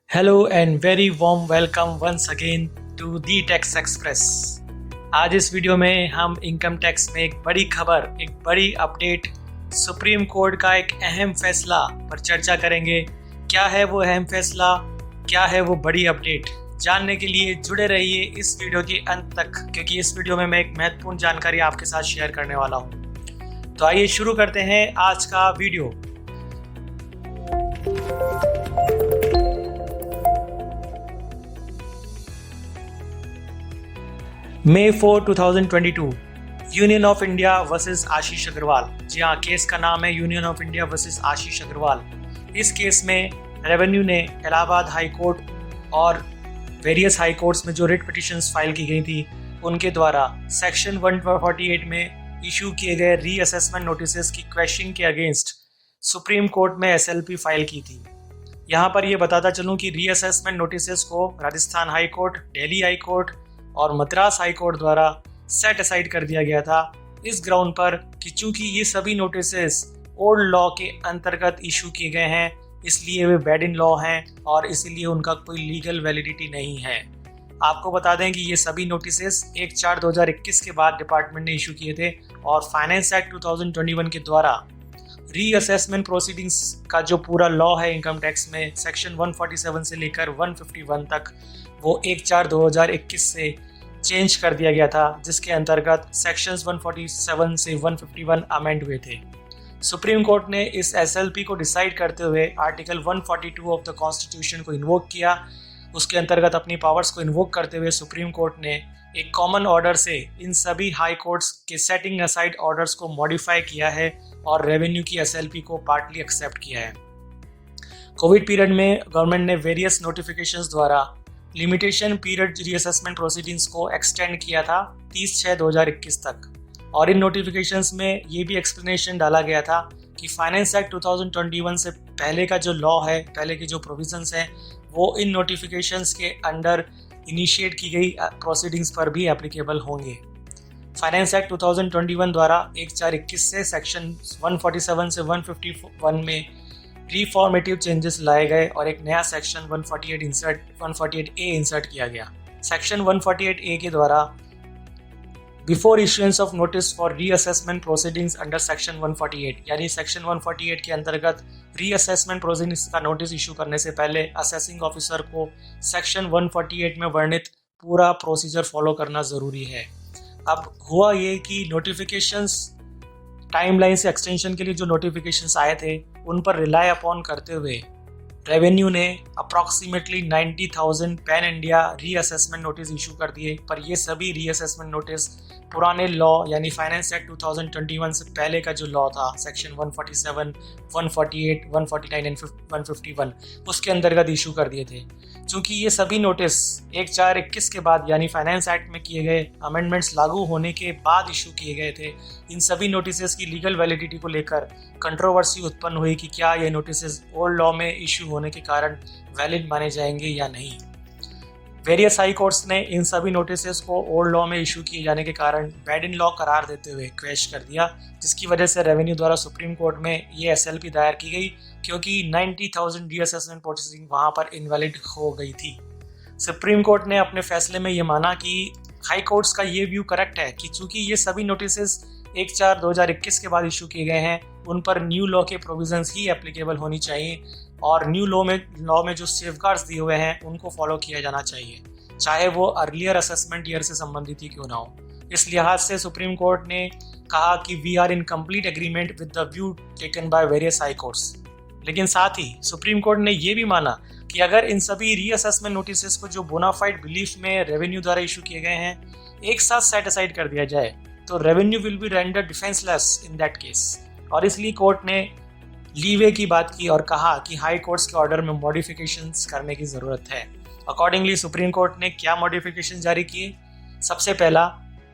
Hello and very warm welcome once again to the tax express. आज इस video में हम इनकम टैक्स में एक बड़ी खबर, एक बड़ी अपडेट, सुप्रीम कोर्ट का एक अहम फैसला पर चर्चा करेंगे। क्या है वो अहम फैसला, क्या है वो बड़ी अपडेट, जानने के लिए जुड़े रहिए इस वीडियो के अंत तक, क्योंकि इस वीडियो में मैं एक महत्वपूर्ण जानकारी आपके साथ शेयर करने वाला हूँ। तो आइए शुरू करते हैं आज का video. May 4, 2022 union of India versus Ashish Agrawal. जी हाँ, केस का नाम है union of India versus Ashish Agrawal. इस केस में रेवेन्यू ने इलाहाबाद हाई कोर्ट और वेरियस हाई कोर्ट्स में जो रिट पिटिशंस फाइल की गई थी उनके द्वारा सेक्शन 148 में इशू किए गए रीअसेसमेंट नोटिसेस की क्वेश्चन के अगेंस्ट सुप्रीम कोर्ट में एसएलपी फाइल की थी। यहाँ पर यह बताता चलूँ कि रीअसेसमेंट नोटिसेस को Rajasthan high court, Delhi high court और मद्रास हाई कोर्ट द्वारा सेट असाइड कर दिया गया था, इस ग्राउंड पर कि चूंकि ये सभी नोटिसेस ओल्ड लॉ के अंतर्गत इशू किए गए हैं, इसलिए वे बैड इन लॉ हैं और इसीलिए उनका कोई लीगल वैलिडिटी नहीं है। आपको बता दें कि ये सभी नोटिसेस 1/4/2021 के बाद डिपार्टमेंट ने इशू किए थे और फाइनेंस एक्ट 2021 के द्वारा रीअसेसमेंट प्रोसीडिंग्स का जो पूरा लॉ है इनकम टैक्स में, सेक्शन 147 से लेकर 151 तक, वो 1/4/2021 से चेंज कर दिया गया था, जिसके अंतर्गत सेक्शंस 147 से 151 अमेंड हुए थे। सुप्रीम कोर्ट ने इस एसएलपी को डिसाइड करते हुए आर्टिकल 142 ऑफ द कॉन्स्टिट्यूशन को इन्वोक किया। उसके अंतर्गत अपनी पावर्स को इन्वोक करते हुए सुप्रीम कोर्ट ने एक कॉमन ऑर्डर से इन सभी हाई कोर्ट्स के सेटिंग असाइड ऑर्डर्स को मॉडिफाई किया है और रेवेन्यू की एसएलपी को पार्टली एक्सेप्ट किया है। कोविड पीरियड में गवर्नमेंट ने वेरियस नोटिफिकेशंस द्वारा लिमिटेशन पीरियड रीअसेसमेंट प्रोसीडिंग्स को एक्सटेंड किया था 30/6/2021 तक, और इन नोटिफिकेशंस में ये भी एक्सप्लेनेशन डाला गया था कि फाइनेंस एक्ट 2021 से पहले का जो लॉ है, पहले के जो प्रोविजंस हैं, वो इन नोटिफिकेशंस के अंडर इनिशिएट की गई प्रोसीडिंग्स पर भी एप्लीकेबल होंगे। फाइनेंस एक्ट 2021 द्वारा 1/4/21 से सेक्शन 147 से 151 में रिफॉर्मेटिव चेंजेस लाए गए और एक नया सेक्शन 148A इंसर्ट किया गया। सेक्शन 148A के द्वारा before issuance of notice for reassessment proceedings under section 148, यानी सेक्शन 148 के अंतर्गत रीअसेसमेंट प्रोसीडिंग्स का नोटिस इशू करने से पहले असेसिंग ऑफिसर को सेक्शन 148 में वर्णित पूरा प्रोसीजर फॉलो करना ज़रूरी है। अब हुआ ये कि नोटिफिकेशंस टाइमलाइन से एक्सटेंशन के लिए जो नोटिफिकेशंस आए थे उन पर रिलाई अपॉन करते हुए रेवेन्यू ने approximately 90,000 pan India reassessment notice issue कर दिए, पर ये सभी रीअसेसमेंट नोटिस पुराने लॉ यानी फाइनेंस एक्ट 2021 से पहले का जो लॉ था, सेक्शन 147, 148, 149 एंड 151, उसके अंतर्गत इशू कर दिए थे। चूँकि ये सभी नोटिस 1/4/21 के बाद यानी फाइनेंस एक्ट में किए गए अमेंडमेंट्स लागू होने के बाद इशू किए गए थे, इन सभी नोटिसेस की लीगल वैलिडिटी को लेकर कंट्रोवर्सी उत्पन्न हुई कि क्या ये नोटिसेस ओल्ड लॉ में इशू होने के कारण वैलिड माने जाएंगे या नहीं। वेरियस हाई कोर्ट्स ने इन सभी नोटिसेस को ओल्ड लॉ में इशू किए जाने के कारण बैड इन लॉ करार देते हुए क्वेश कर दिया, जिसकी वजह से रेवेन्यू द्वारा सुप्रीम कोर्ट में ये एसएलपी दायर की गई, क्योंकि 90,000 रीअसेसमेंट प्रोसीडिंग वहाँ पर इनवैलिड हो गई थी। सुप्रीम कोर्ट ने अपने फैसले में ये माना कि हाई कोर्ट्स का ये व्यू करेक्ट है कि चूंकि ये सभी नोटिसेस 1/4/2021 के बाद इशू किए गए हैं, उन पर न्यू लॉ के प्रोविजंस ही एप्लीकेबल होनी चाहिए और न्यू लॉ में जो सेफगार्ड्स दिए हुए हैं उनको फॉलो किया जाना चाहिए, चाहे वो अर्लियर असेसमेंट ईयर से संबंधित ही क्यों ना हो। इस लिहाज से सुप्रीम कोर्ट ने कहा कि we are in complete agreement with the view taken by various high courts. लेकिन साथ ही सुप्रीम कोर्ट ने ये भी माना कि अगर इन सभी रीअसेसमेंट नोटिसेस को जो बोनाफाइड बिलीफ में रेवेन्यू द्वारा इशू किए गए हैं एक साथ सेट असाइड कर दिया जाए, तो revenue will be render defenceless in that case. और इसलिए कोर्ट ने लीवे की बात की और कहा कि हाई कोर्ट्स के ऑर्डर में मॉडिफिकेशंस करने की ज़रूरत है। अकॉर्डिंगली सुप्रीम कोर्ट ने क्या मॉडिफिकेशन जारी किए? सबसे पहला,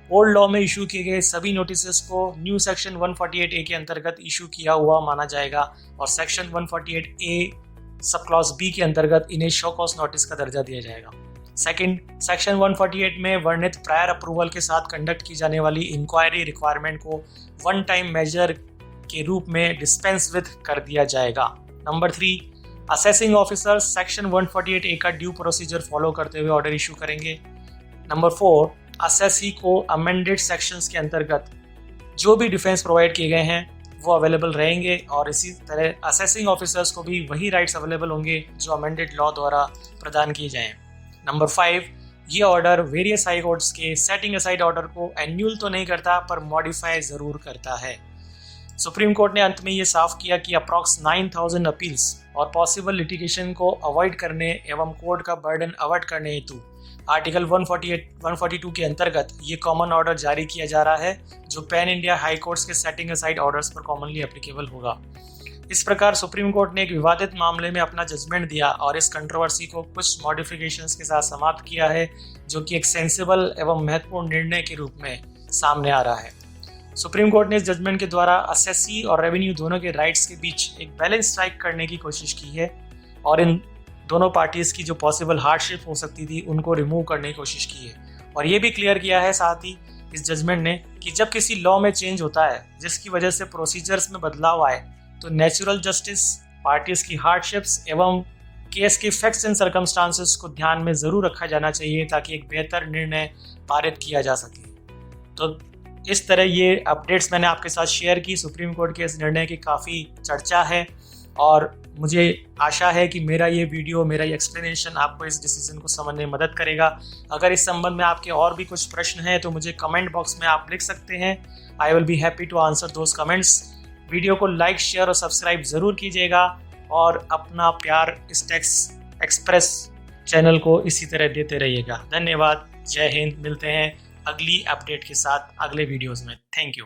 ओल्ड लॉ में इशू किए गए सभी नोटिसेस को न्यू सेक्शन 148A के अंतर्गत इशू किया हुआ माना जाएगा और section 148A sub clause B के अंतर्गत इन्हें शो कॉज नोटिस का दर्जा दिया जाएगा। सेकंड, सेक्शन 148 में वर्णित प्रायर अप्रूवल के साथ कंडक्ट की जाने वाली इंक्वायरी रिक्वायरमेंट को वन टाइम मेजर के रूप में डिस्पेंस विद कर दिया जाएगा। Number 3, assessing officer section 148A का ड्यू प्रोसीजर फॉलो करते हुए ऑर्डर इशू करेंगे। नंबर 4, असेसी को अमेंडेड सेक्शंस के अंतर्गत जो भी डिफेंस प्रोवाइड किए गए हैं वो अवेलेबल रहेंगे और इसी तरह असेसिंग ऑफिसर्स को भी वही राइट्स अवेलेबल होंगे जो अमेंडेड लॉ द्वारा प्रदान किए जाएं। नंबर 5, ये ऑर्डर वेरियस हाई कोर्ट्स के सेटिंग असाइड ऑर्डर को एन्यूल तो नहीं करता पर मॉडिफाई ज़रूर करता है। सुप्रीम कोर्ट ने अंत में ये साफ किया कि अप्रॉक्स 9000 अपील्स और पॉसिबल लिटिगेशन को अवॉइड करने एवं कोर्ट का बर्डन अवॉइड करने हेतु आर्टिकल 142 के अंतर्गत ये कॉमन ऑर्डर जारी किया जा रहा है जो पैन इंडिया हाई कोर्ट्स के सेटिंग असाइड ऑर्डर्स पर कॉमनली एप्लीकेबल होगा। इस प्रकार सुप्रीम कोर्ट ने एक विवादित मामले में अपना जजमेंट दिया और इस कंट्रोवर्सी को कुछ मॉडिफिकेशंस के साथ समाप्त किया है जो कि एक सेंसिबल एवं महत्वपूर्ण निर्णय के रूप में सामने आ रहा है। सुप्रीम कोर्ट ने इस जजमेंट के द्वारा असेसी और रेवेन्यू दोनों के राइट्स के बीच एक बैलेंस स्ट्राइक करने की कोशिश की है और इन दोनों पार्टीज़ की जो पॉसिबल हार्डशिप हो सकती थी उनको रिमूव करने की कोशिश की है और ये भी क्लियर किया है साथ ही इस जजमेंट ने कि जब किसी लॉ में चेंज होता है जिसकी वजह से प्रोसीजर्स में बदलाव आए तो नेचुरल जस्टिस, पार्टीज़ की हार्डशिप्स एवं केस के फैक्ट्स एंड सर्कमस्टांसेस को ध्यान में ज़रूर रखा जाना चाहिए ताकि एक बेहतर निर्णय पारित किया जा सके। तो इस तरह ये अपडेट्स मैंने आपके साथ शेयर की। सुप्रीम कोर्ट के इस निर्णय की काफ़ी चर्चा है और मुझे आशा है कि मेरा ये वीडियो, मेरा ये एक्सप्लेनेशन आपको इस डिसीजन को समझने में मदद करेगा। अगर इस संबंध में आपके और भी कुछ प्रश्न हैं तो मुझे कमेंट बॉक्स में आप लिख सकते हैं। I will be happy to answer those comments. Video को लाइक, शेयर और सब्सक्राइब ज़रूर कीजिएगा और अपना प्यार इस टैक्स एक्सप्रेस चैनल को इसी तरह देते रहिएगा। धन्यवाद। जय हिंद। मिलते हैं अगली अपडेट के साथ अगले वीडियोज़ में। Thank you.